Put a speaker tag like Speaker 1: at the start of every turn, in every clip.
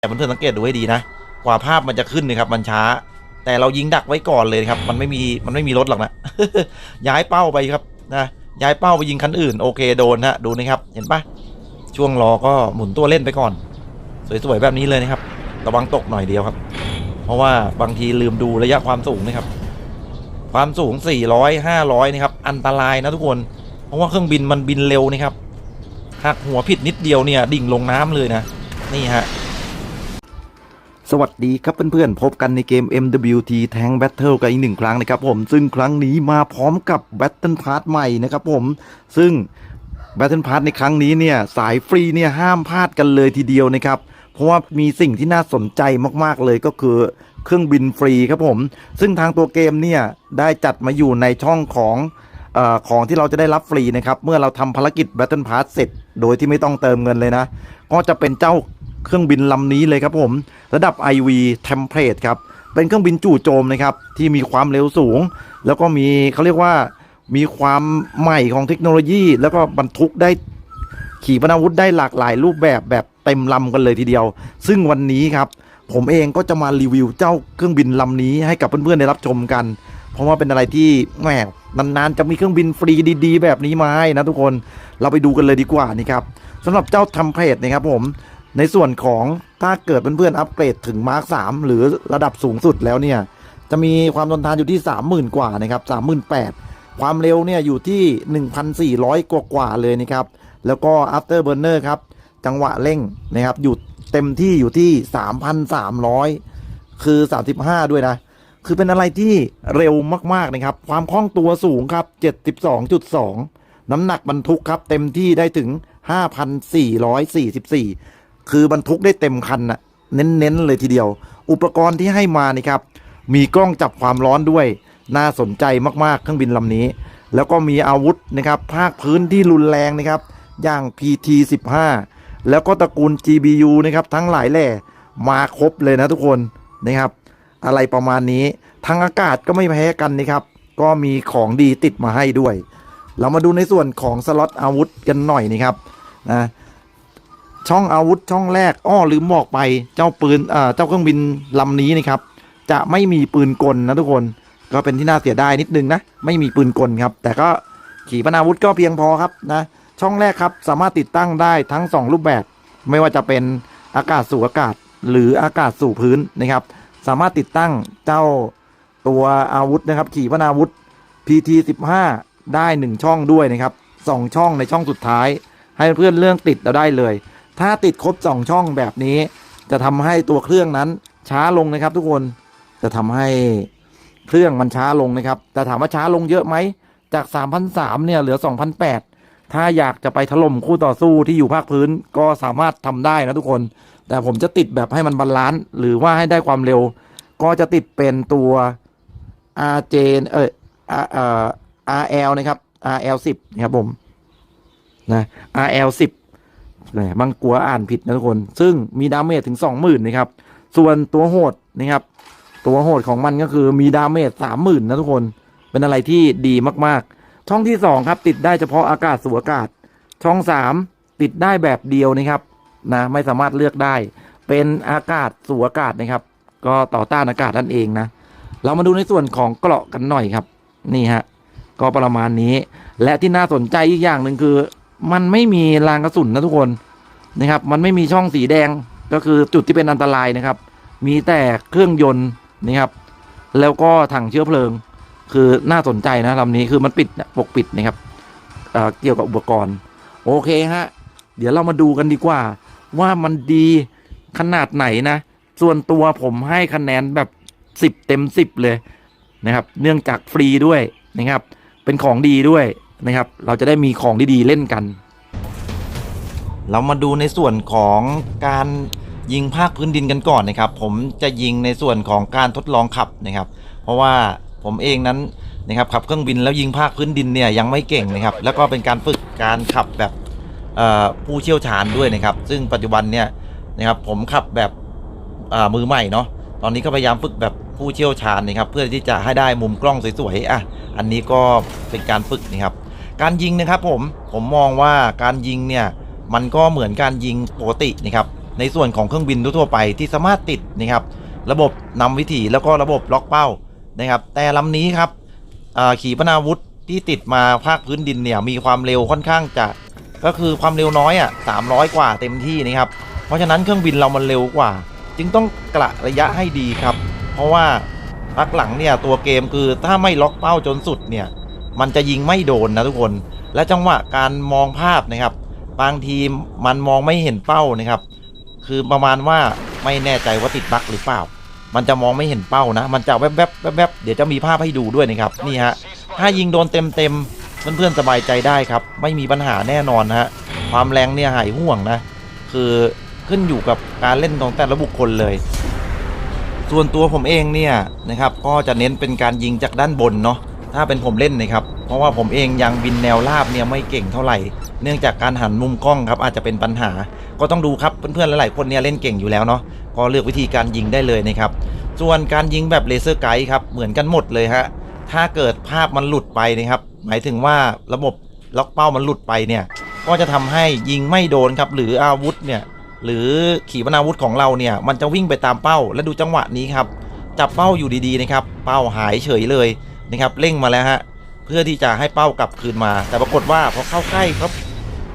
Speaker 1: แต่เพื่อนๆสังเกตดูให้ดีนะกว่าภาพมันจะขึ้นนะครับมันช้าแต่เรายิงดักไว้ก่อนเลยครับมันไม่มีรถหรอกนะ ย้ายเป้าไปครับนะย้ายเป้าไปยิงคันอื่นโอเคโดนฮะดูนะครับเห็นปะช่วงรอก็หมุนตัวเล่นไปก่อนสวยๆแบบนี้เลยนะครับระวังตกหน่อยเดียวครับเพราะว่าบางทีลืมดูระยะความสูงนะครับความสูง400 500นะครับอันตรายนะทุกคนเพราะว่าเครื่องบินมันบินเร็วนะครับหักหัวผิดนิดเดียวเนี่ยดิ่งลงน้ำเลยนะนี่ฮะสวัสดีครับเพื่อนๆพบกันในเกม MWT Tank Battle กันอีกหนึ่งครั้งนะครับผมซึ่งครั้งนี้มาพร้อมกับ Battle Pass ใหม่นะครับผมซึ่ง Battle Pass ในครั้งนี้เนี่ยสายฟรีเนี่ยห้ามพลาดกันเลยทีเดียวนะครับเพราะว่ามีสิ่งที่น่าสนใจมากๆเลยก็คือเครื่องบินฟรีครับผมซึ่งทางตัวเกมเนี่ยได้จัดมาอยู่ในช่องของที่เราจะได้รับฟรีนะครับเมื่อเราทำภารกิจ Battle Pass เสร็จโดยที่ไม่ต้องเติมเงินเลยนะก็จะเป็นเจ้าเครื่องบินลำนี้เลยครับผมระดับ IV Template ครับเป็นเครื่องบินจู่โจมนะครับที่มีความเร็วสูงแล้วก็มีเขาเรียกว่ามีความใหม่ของเทคโนโลยีแล้วก็บรรทุกได้ขีปนาวุธได้หลากหลายรูปแบบเต็มลำกันเลยทีเดียวซึ่งวันนี้ครับผมเองก็จะมารีวิวเจ้าเครื่องบินลำนี้ให้กับเพื่อนๆได้รับชมกันเพราะว่าเป็นอะไรที่แหมนานๆจะมีเครื่องบินฟรีดีๆแบบนี้มาให้นะทุกคนเราไปดูกันเลยดีกว่านี่ครับสำหรับเจ้าเทมเพลตนะครับผมในส่วนของถ้าเกิดเพื่อนๆอัปเกรดถึงมาร์ค3หรือระดับสูงสุดแล้วเนี่ยจะมีความทนทานอยู่ที่ 30,000 กว่านะครับ 38,000 ความเร็วเนี่ยอยู่ที่ 1,400 กว่าเลยนะครับแล้วก็ after burner ครับจังหวะเร่งนะครับอยู่เต็มที่อยู่ที่ 3,300 คือ 35 ด้วยนะคือเป็นอะไรที่เร็วมากๆนะครับความคล่องตัวสูงครับ 72.2 น้ำหนักบรรทุกครับเต็มที่ได้ถึง 5,444 คือบรรทุกได้เต็มคันนะเน้นๆเลยทีเดียวอุปกรณ์ที่ให้มานี่ครับมีกล้องจับความร้อนด้วยน่าสนใจมากๆเครื่องบินลำนี้แล้วก็มีอาวุธนะครับภาคพื้นที่รุนแรงนะครับอย่าง PT-15 แล้วก็ตระกูล GBU นะครับทั้งหลายแหล่มาครบเลยนะทุกคนนะครับอะไรประมาณนี้ทางอากาศก็ไม่แพ้กันนะครับก็มีของดีติดมาให้ด้วยเรามาดูในส่วนของสล็อตอาวุธกันหน่อยนะครับนะช่องอาวุธช่องแรกลืมบอกไปเจ้าปืนเจ้าเครื่องบินลำนี้นะครับจะไม่มีปืนกลนะทุกคนก็เป็นที่น่าเสียดายนิดนึงนะไม่มีปืนกลครับแต่ก็ขีปนาวุธก็เพียงพอครับนะช่องแรกครับสามารถติดตั้งได้ทั้ง2รูปแบบไม่ว่าจะเป็นอากาศสู่อากาศหรืออากาศสู่พื้นนะครับสามารถติดตั้งเจ้าตัวอาวุธนะครับขีปนาวุธ PT-15 ได้1ช่องด้วยนะครับ2ช่องในช่องสุดท้ายให้เพื่อนเรื่องติดเราได้เลยถ้าติดครบ2ช่องแบบนี้จะทำให้ตัวเครื่องนั้นช้าลงนะครับทุกคนจะทำให้เครื่องมันช้าลงนะครับแต่ถามว่าช้าลงเยอะไหมจาก 3,300 เนี่ยเหลือ 2,800 ถ้าอยากจะไปถล่มคู่ต่อสู้ที่อยู่ภาคพื้นก็สามารถทำได้นะทุกคนแต่ผมจะติดแบบให้มันบาลานซ์หรือว่าให้ได้ความเร็วก็จะติดเป็นตัว RJ RL นะครับ RL10 นะครับผมนะ RL10 บางกลัวอ่านผิดนะทุกคนซึ่งมีดาเมจถึง 20,000 นะครับส่วนตัวโหดนะครับตัวโหดของมันก็คือมีดาเมจ 30,000 นะทุกคนเป็นอะไรที่ดีมากๆช่องที่2ครับติดได้เฉพาะอากาศสู่อากาศช่อง3ติดได้แบบเดียวนะครับนะไม่สามารถเลือกได้เป็นอากาศสู่อากาศนะครับก็ต่อต้านอากาศนั่นเองนะเรามาดูในส่วนของเกราะกันหน่อยครับนี่ฮะก็ประมาณนี้และที่น่าสนใจอีกอย่างหนึ่งคือมันไม่มีรางกระสุนนะทุกคนนะครับมันไม่มีช่องสีแดงก็คือจุดที่เป็นอันตรายนะครับมีแต่เครื่องยนต์นะครับแล้วก็ถังเชื้อเพลิงคือน่าสนใจนะลำนี้คือมันปิดปกปิดนะครับเกี่ยวกับอุปกรณ์โอเคฮะเดี๋ยวเรามาดูกันดีกว่าว่ามันดีขนาดไหนนะส่วนตัวผมให้คะแนนแบบ10 เต็ม 10เลยนะครับเนื่องจากฟรีด้วยนะครับเป็นของดีด้วยนะครับเราจะได้มีของดีๆเล่นกันเรามาดูในส่วนของการยิงภาคพื้นดินกันก่อนนะครับผมจะยิงในส่วนของการทดลองขับนะครับเพราะว่าผมเองนั้นนะครับขับเครื่องบินแล้วยิงภาคพื้นดินเนี่ยยังไม่เก่งนะครับแล้วก็เป็นการฝึกการขับแบบผู้เชี่ยวชาญด้วยนะครับซึ่งปัจจุบันเนี่ยนะครับผมขับแบบมือใหม่เนาะตอนนี้ก็พยายามฝึกแบบผู้เชี่ยวชาญนะครับเพื่อที่จะให้ได้มุมกล้องสวยๆอันนี้ก็เป็นการฝึกนะครับการยิงนะครับผมมองว่าการยิงเนี่ยมันก็เหมือนการยิงปกตินะครับ ในส่วนของเครื่องบินทั่วไปที่สามารถติดนะครับระบบนำวิถีแล้วก็ระบบล็อกเป้านะครับแต่ลำนี้ครับขีปนาวุธที่ติดมาภาคพื้นดินเนี่ยมีความเร็วค่อนข้างจะก็คือความเร็วน้อย300 กว่าเต็มที่นะครับเพราะฉะนั้นเครื่องบินเรามันเร็วกว่าจึงต้องกะระยะให้ดีครับเพราะว่าพักหลังเนี่ยตัวเกมคือถ้าไม่ล็อกเป้าจนสุดเนี่ยมันจะยิงไม่โดนนะทุกคนและจังหวะการมองภาพนะครับบางทีมันมองไม่เห็นเป้านะครับคือประมาณว่าไม่แน่ใจว่าติดบั๊กหรือเปล่ามันจะมองไม่เห็นเป้านะมันจะแวบๆแวบๆเดี๋ยวจะมีภาพให้ดูด้วยนะครับนี่ฮะถ้ายิงโดนเต็มเพื่อนๆสบายใจได้ครับไม่มีปัญหาแน่นอนนะฮะความแรงเนี่ยหายห่วงนะคือขึ้นอยู่กับการเล่นของแต่ละบุคคลเลยส่วนตัวผมเองเนี่ยนะครับก็จะเน้นเป็นการยิงจากด้านบนเนาะถ้าเป็นผมเล่นนะครับเพราะว่าผมเองยังบินแนวราบเนี่ยไม่เก่งเท่าไหร่เนื่องจากการหันมุมกล้องครับอาจจะเป็นปัญหาก็ต้องดูครับเพื่อนๆหลายๆคนเนี่ยเล่นเก่งอยู่แล้วเนาะก็เลือกวิธีการยิงได้เลยนะครับส่วนการยิงแบบเลเซอร์ไกด์ครับเหมือนกันหมดเลยฮะถ้าเกิดภาพมันหลุดไปนะครับหมายถึงว่าระบบล็อกเป้ามันหลุดไปเนี่ยก็จะทำให้ยิงไม่โดนครับหรืออาวุธเนี่ยหรือขีปนาวุธของเราเนี่ยมันจะวิ่งไปตามเป้าและดูจังหวะนี้ครับจับเป้าอยู่ดีๆนะครับเป้าหายเฉยเลยนะครับเร่งมาแล้วฮะเพื่อที่จะให้เป้ากลับคืนมาแต่ปรากฏว่าพอเข้าใกล้ครับ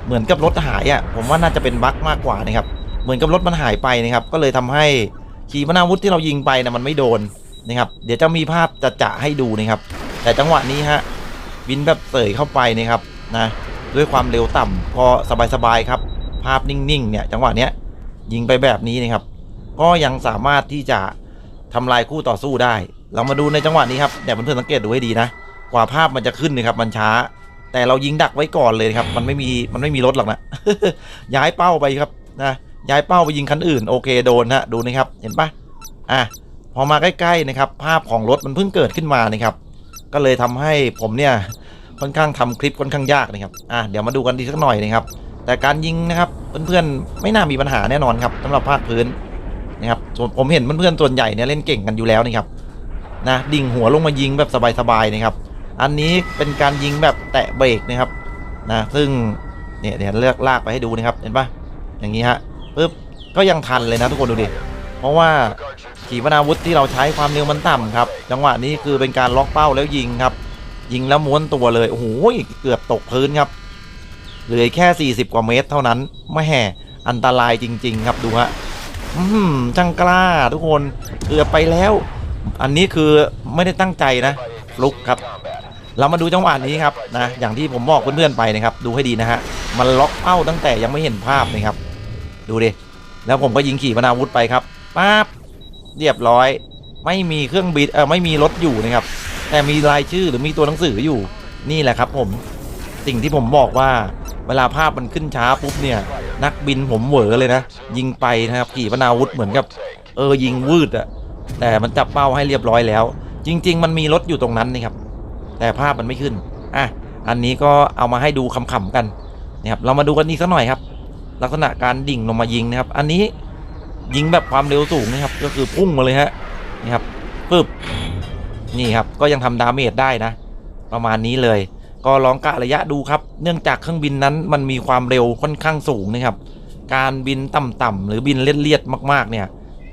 Speaker 1: เหมือนกับรถหายผมว่าน่าจะเป็นบั๊กมากกว่านะครับเหมือนกับรถมันหายไปนะครับก็เลยทำให้ขีปนาวุธที่เรายิงไปนะมันไม่โดนนะครับเดี๋ยวจะมีภาพจะให้ดูนะครับแต่จังหวะนี้ฮะบินแบบเสยเข้าไปนะครับนะด้วยความเร็วต่ำพอสบายๆครับภาพนิ่งๆเนี่ยจังหวะเนี้ยยิงไปแบบนี้นะครับก็ยังสามารถที่จะทำลายคู่ต่อสู้ได้เรามาดูในจังหวะนี้ครับเดี๋ยวเพื่อนๆสังเกตดูให้ดีนะกว่าภาพมันจะขึ้นนะครับมันช้าแต่เรายิงดักไว้ก่อนเลยครับมันไม่มีรถหรอกนะ ย้ายเป้าไปครับนะย้ายเป้าไปยิงคันอื่นโอเคโดนฮะดูนะครับเห็นปะพอมาใกล้ๆนะครับภาพของรถมันเพิ่งเกิดขึ้นมานะครับก็เลยทำให้ผมเนี่ยค่อนข้างทำคลิปค่อนข้างยากนะครับเดี๋ยวมาดูกันดีสักหน่อยนะครับแต่การยิงนะครับเพื่อนๆไม่น่ามีปัญหาแน่นอนครับสำหรับภาคพื้นนะครับส่วนผมเห็นเพื่อนๆส่วนใหญ่เนี่ยเล่นเก่งกันอยู่แล้วนะครับนะดิ่งหัวลงมายิงแบบสบายๆนะครับอันนี้เป็นการยิงแบบแตะเบรกนะครับนะซึ่งเนี่ยเดี๋ยวเลือกลากไปให้ดูนะครับเห็นปะอย่างนี้ฮะปึ๊บก็ยังทันเลยนะทุกคนดูดิเพราะว่าขีปนาวุธที่เราใช้ความเร็วมันต่ำครับจังหวะนี้คือเป็นการล็อกเป้าแล้วยิงครับยิงแล้วม้วนตัวเลยโอ้โหเกือบตกพื้นครับเหลือแค่40 กว่าเมตรเท่านั้นไม่แห่อันตรายจริงๆครับดูฮะช่างกล้าทุกคนเกือบไปแล้วอันนี้คือไม่ได้ตั้งใจนะฟลุกครับเรามาดูจังหวะนี้ครับนะอย่างที่ผมบอกเพื่อนๆไปนะครับดูให้ดีนะฮะมันล็อกเป้าตั้งแต่ยังไม่เห็นภาพนะครับดูดิแล้วผมก็ยิงขีปนาวุธไปครับปั๊บเรียบร้อยไม่มีเครื่องบินไม่มีรถอยู่นะครับแต่มีรายชื่อหรือมีตัวหนังสืออยู่นี่แหละครับผมสิ่งที่ผมบอกว่าเวลาภาพมันขึ้นช้าปุ๊บเนี่ยนักบินผมเหวอเลยนะยิงไปนะครับขีปนาวุธเหมือนกับยิงวืดแต่มันจับเป้าให้เรียบร้อยแล้วจริงๆมันมีรถอยู่ตรงนั้นนะครับแต่ภาพมันไม่ขึ้นอันนี้ก็เอามาให้ดูขำๆกันนะครับเรามาดูกันอีกสักหน่อยครับลักษณะการดิ่งลงมายิงนะครับอันนี้ยิงแบบความเร็วสูงนะครับก็คือพุ่งมาเลยฮะนี่ครับปึ๊บนี่ครับก็ยังทำดาเมจได้นะประมาณนี้เลยก็ลองกะระยะดูครับเนื่องจากเครื่องบินนั้นมันมีความเร็วค่อนข้างสูงนะครับการบินต่ำๆหรือบินเลียดๆมากๆเนี่ย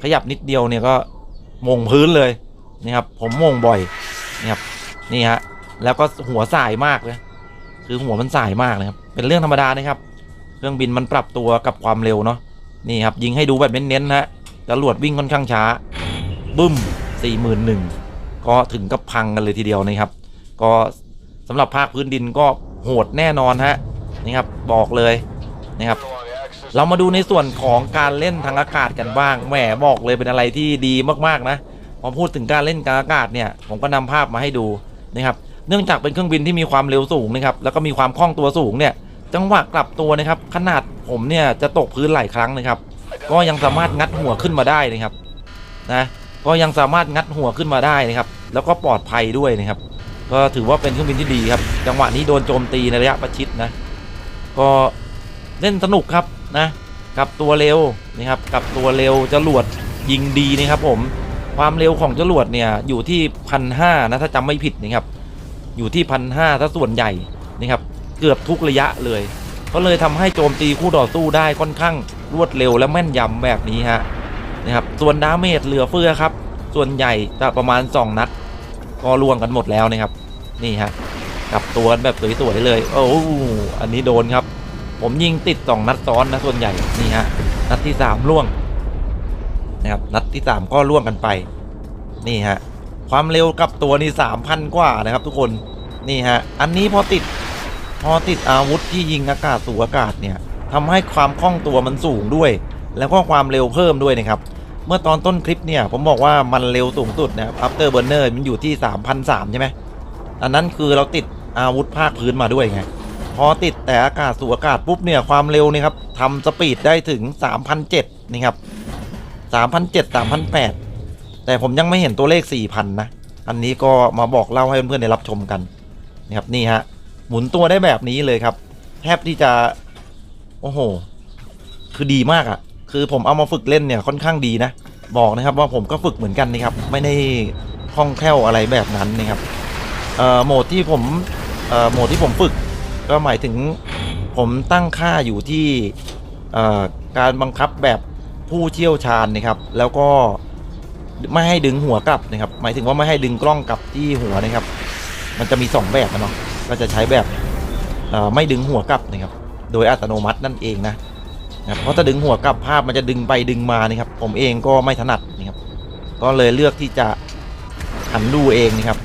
Speaker 1: ขยับนิดเดียวเนี่ยก็มงพื้นเลยนะครับผมมงบ่อยนะครับนี่ฮะแล้วก็หัวสายมากเลยคือหัวมันสายมากนะครับเป็นเรื่องธรรมดานะครับเครื่องบินมันปรับตัวกับความเร็วเนาะนี่ครับยิงให้ดูแบบเน้นๆนะจรวดวิ่งค่อนข้างช้าบึ้ม41,000ก็ถึงกับพังกันเลยทีเดียวนะครับก็สำหรับภาคพื้นดินก็โหดแน่นอนฮะนี่ครับบอกเลยนะครับเรามาดูในส่วนของการเล่นทางอากาศกันบ้างแหมบอกเลยเป็นอะไรที่ดีมากๆนะพอพูดถึงการเล่นกลางอากาศเนี่ยผมก็นำภาพมาให้ดูนะครับเนื่องจากเป็นเครื่องบินที่มีความเร็วสูงนะครับแล้วก็มีความคล่องตัวสูงเนี่ยจังหวะกลับตัวนะครับขนาดผมเนี่ยจะตกพื้นหลายครั้งนะครับก็ยังสามารถงัดหัวขึ้นมาได้นะครับนะก็ยังสามารถงัดหัวขึ้นมาได้นะครับแล้วก็ปลอดภัยด้วยนะครับก็ถือว่าเป็นเครื่องบินที่ดีครับจังหวะนี้โดนโจมตีในระยะประชิดนะก็เล่นสนุกครับนะกับตัวเร็วนะครับกับตัวเร็วจรวดยิงดีนะครับผมความเร็วของจรวดเนี่ยอยู่ที่1,500นะถ้าจำไม่ผิดนะครับอยู่ที่1,500ถ้าส่วนใหญ่นะครับเกือบทุกระยะเลยก็เลยทำให้โจมตีคู่ต่อสู้ได้ค่อนข้าง รวดเร็วและแม่นยำแบบนี้ฮะนะครับส่วนดาเมจเหลือเฟือครับส่วนใหญ่จะประมาณ2นัดก็ล่วงกันหมดแล้วนะครับนี่ฮะกลับตัวแบบสวยๆเลยโอ้อันนี้โดนครับผมยิงติด2นัดซ้อนนะส่วนใหญ่นี่ฮะนัดที่3ล่วงนะครับนัดที่3ก็ล่วงกันไปนี่ฮะความเร็วกับตัวนี่ 3,000 กว่านะครับทุกคนนี่ฮะอันนี้พอติดอาวุธที่ยิงอากาศสู่อากาศเนี่ยทำให้ความคล่องตัวมันสูงด้วยแล้วก็ความเร็วเพิ่มด้วยนะครับเมื่อตอนต้นคลิปเนี่ยผมบอกว่ามันเร็วสูงสุดนะครับ After Burner มันอยู่ที่ 3,300 ใช่ไหมอันนั้นคือเราติดอาวุธภาคพื้นมาด้วยไงพอติดแต่อากาศสู่อากาศปุ๊บเนี่ยความเร็วนี่ครับทำสปีดได้ถึง 3,700 นี่ครับ 3,700 3,800 แต่ผมยังไม่เห็นตัวเลข 4,000 นะอันนี้ก็มาบอกเล่าให้เพื่อนๆได้รับชมกันนะครับนี่ฮะหมุนตัวได้แบบนี้เลยครับแทบที่จะโอ้โหคือดีมากอ่ะคือผมเอามาฝึกเล่นเนี่ยค่อนข้างดีนะบอกนะครับว่าผมก็ฝึกเหมือนกันนะครับไม่ได้คล่องแคล่วอะไรแบบนั้นนะครับโหมดที่ผมฝึกก็หมายถึงผมตั้งค่าอยู่ที่การบังคับแบบผู้เชี่ยวชาญนะครับแล้วก็ไม่ให้ดึงหัวกลับนะครับหมายถึงว่าไม่ให้ดึงกล้องกลับที่หัวนะครับมันจะมี2แบบนะเนาะก็จะใช้แบบไม่ดึงหัวกลับนะครับโดยอัตโนมัตินั่นเองนะเพราะถ้าดึงหัวกลับภาพมันจะดึงไปดึงมานะครับผมเองก็ไม่ถนัดนะครับก็เลยเลือกที่จะหันดูเองนะครับ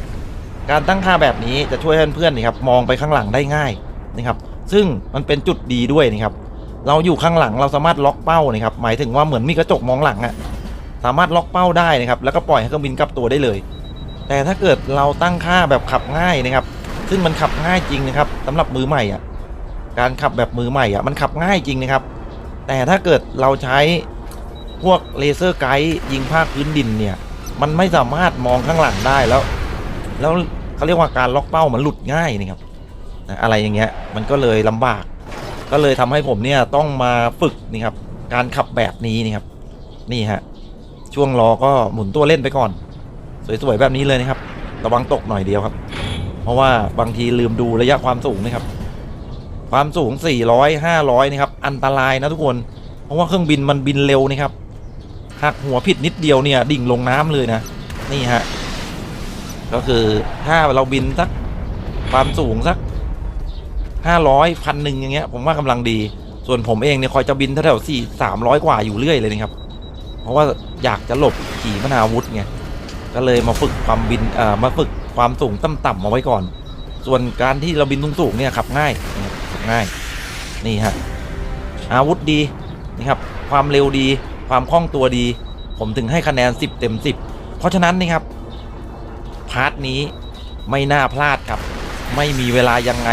Speaker 1: การตั้งค่าแบบนี้จะช่วยให้เพื่อนๆนะครับมองไปข้างหลังได้ง่ายนะครับซึ่งมันเป็นจุดดีด้วยนะครับเราอยู่ข้างหลังเราสามารถล็อกเป้านะครับหมายถึงว่าเหมือนมีกระจกมองหลังอะสามารถล็อกเป้าได้นะครับแล้วก็ปล่อยให้เครื่องบินกลับตัวได้เลยแต่ถ้าเกิดเราตั้งค่าแบบขับง่ายนะครับซึ่งมันขับง่ายจริงนะครับสำหรับมือใหม่อ่ะการขับแบบมือใหม่อ่ะมันขับง่ายจริงนะครับแต่ถ้าเกิดเราใช้พวกเลเซอร์ไกด์ยิงภาคพื้นดินเนี่ยมันไม่สามารถมองข้างหลังได้แล้วเขาเรียกว่าการล็อกเป้ามันหลุดง่ายนะครับอะไรอย่างเงี้ยมันก็เลยลำบากก็เลยทำให้ผมเนี่ยต้องมาฝึกนี่ครับการขับแบบนี้นี่ครับนี่ฮะช่วงรอก็หมุนตัวเล่นไปก่อนสวยๆแบบนี้เลยนะครับระวังตกหน่อยเดียวครับเพราะว่าบางทีลืมดูระยะความสูงนะครับความสูง400 500นะครับอันตรายนะทุกคนเพราะว่าเครื่องบินมันบินเร็วนะครับหักหัวผิดนิดเดียวเนี่ยดิ่งลงน้ำเลยนะนี่ฮะก็คือถ้าเราบินสักความสูงสัก500 1,000อย่างเงี้ยผมว่ากำลังดีส่วนผมเองเนี่ยคอยจะบินแถวๆ300 กว่าอยู่เรื่อยเลยนะครับเพราะว่าอยากจะหลบขีปนาวุธไงก็เลยมาฝึกความบินมาฝึกความสูงต่ำๆมาไว้ก่อนส่วนการที่เราบินสูงๆเนี่ยขับง่ายนี่ฮะอาวุธดีนะครับความเร็วดีความคล่องตัวดีผมถึงให้คะแนน10 เต็ม 10เพราะฉะนั้นนะครับพาร์ทนี้ไม่น่าพลาดครับไม่มีเวลายังไง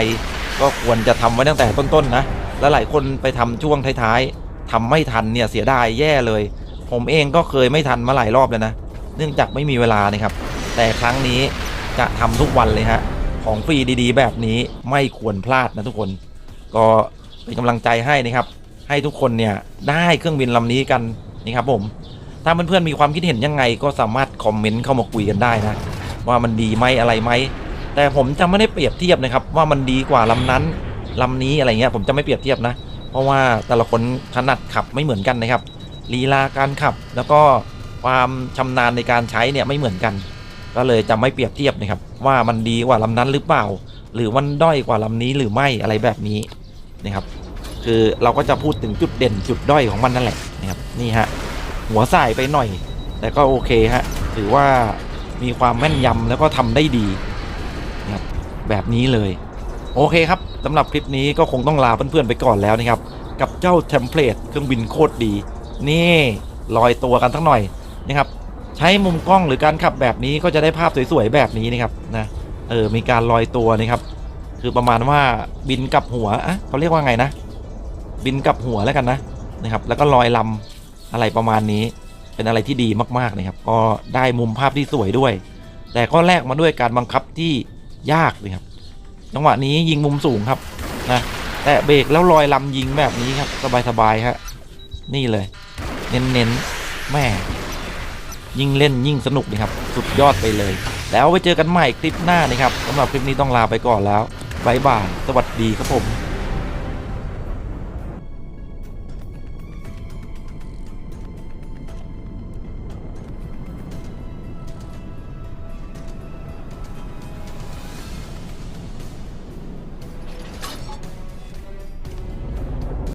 Speaker 1: ก็ควรจะทำไว้ตั้งแต่ต้นๆนะแล้วหลายคนไปทำช่วงท้ายๆทำไม่ทันเนี่ยเสียดายแย่เลยผมเองก็เคยไม่ทันมาหลายรอบแล้วนะเนื่องจากไม่มีเวลานะครับแต่ครั้งนี้จะทำทุกวันเลยฮะของฟรีดีๆแบบนี้ไม่ควรพลาดนะทุกคนก็เป็นกำลังใจให้นะครับให้ทุกคนเนี่ยได้เครื่องบินลำนี้กันนี่ครับผมถ้าเพื่อนๆมีความคิดเห็นยังไงก็สามารถคอมเมนต์เข้ามาคุยกันได้นะว่ามันดีไหมอะไรไหมแต่ผมจะไม่ได้เปรียบเทียบนะครับว่ามันดีกว่าลำนั้นลำนี้อะไรเงี้ยผมจะไม่เปรียบเทียบนะเพราะว่าแต่ละคนถนัดขับไม่เหมือนกันนะครับลีลาการขับแล้วก็ความชำนาญในการใช้เนี่ยไม่เหมือนกันก็เลยจะไม่เปรียบเทียบนะครับว่ามันดีกว่าลำนั้นหรือเปล่าหรือมันด้อยกว่าลำนี้หรือไม่อะไรแบบนี้นะครับคือเราก็จะพูดถึงจุดเด่นจุดด้อยของมันนั่นแหละนะครับนี่ฮะหัวสายไปหน่อยแต่ก็โอเคฮะถือว่ามีความแม่นยำแล้วก็ทำได้ดีนะครับแบบนี้เลยโอเคครับสำหรับคลิปนี้ก็คงต้องลาเพื่อนๆไปก่อนแล้วนะครับกับเจ้าเทมเพลตเครื่องบินโคตรดีนี่ลอยตัวกันสักหน่อยนะครับใช้มุมกล้องหรือการขับแบบนี้ก็จะได้ภาพสวยๆแบบนี้นะครับนะมีการลอยตัวนะครับคือประมาณว่าบินกับหัวเขาเรียกว่าไงนะบินกับหัวแล้วกันนะครับแล้วก็ลอยลำอะไรประมาณนี้เป็นอะไรที่ดีมากๆนะครับก็ได้มุมภาพที่สวยด้วยแต่ก็แลกมาด้วยการบังคับที่ยากเลยครับจังหวะนี้ยิงมุมสูงครับนะแต่เบรกแล้วลอยลำยิงแบบนี้ครับสบายๆฮะนี่เลยเน้นๆแม่ยิ่งเล่นยิ่งสนุกนะครับสุดยอดไปเลยแล้วไว้เจอกันใหม่คลิปหน้านะครับสำหรับคลิปนี้ต้องลาไปก่อนแล้วบ๊ายบายสวัสดีครับผม